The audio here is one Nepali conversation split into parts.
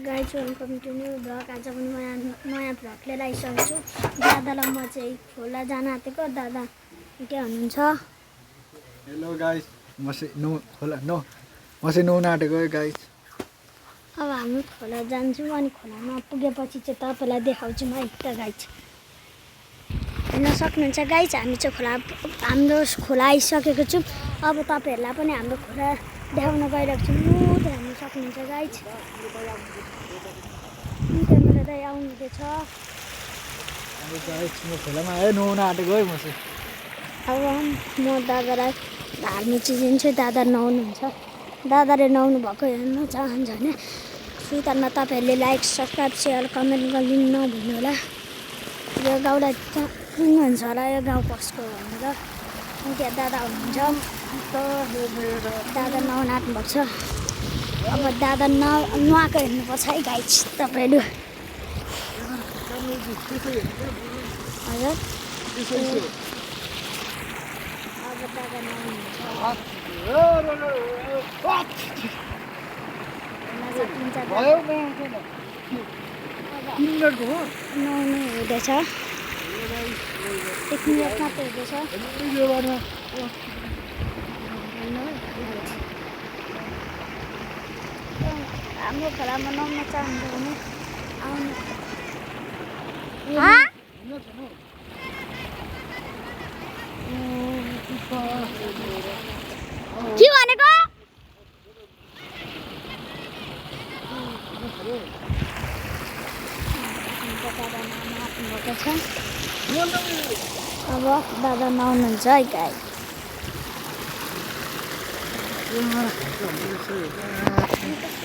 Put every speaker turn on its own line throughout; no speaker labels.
Guys welcome to new vlog. आज पनि नयाँ भ्लग लिएर आइसकेको छु। दादालाई म चाहिँ खोला जान आँटेको। दादा के हुनुहुन्छ?
हेलो गाइस, म चाहिँ नुहाउन आँटेको गाइस।
अब हामी खोला जान्छौँ अनि खोलामा पुगेपछि चाहिँ तपाईँलाई देखाउँछु म एक त गाइज। हेर्न सक्नुहुन्छ गाइज, हामी चाहिँ हाम्रो खोला आइसकेको छौँ। अब तपाईँहरूलाई पनि हाम्रो खोला देखाउन गइरहेको छु। हेर्न सक्नुहुन्छ गाइज, क्यामेरा दाइ आउनुहुँदैछ।
म खोलामा आएँ, नुहाउन आँटेको है म चाहिँ।
अब म दादालाई हाल्नु चिजिन्छु। दादा नुहाउनुहुन्छ। दादाले नुहाउनु भएको हेर्न चाहन्छ भने सुरुमा तपाईँहरूले लाइक सब्सक्राइब सेयर कमेन्ट गरिदिनु नभुल्नु होला। यो गाउँलाई चिन्नुहुन्छ होला, यो गाउँ कसको भनेर। त्यहाँ दादा हुनुहुन्छ। दादा नुहाउन आँट्नु भएको छ। अब दादा नुहाएको हेर्नुपर्छ है गाइज तपाईँहरू। हजुर, अब दादा नुहाउनुहुन्छ। नुहाउनु हुँदैछ। 1 मिनट मात्रै हुँदैछ। हाम्रो खोलामा नुहाउन चाहन्छ भने आउनु। के भनेको? अब दादा नुहाउनुहुन्छ है गाई।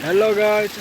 Hello guys.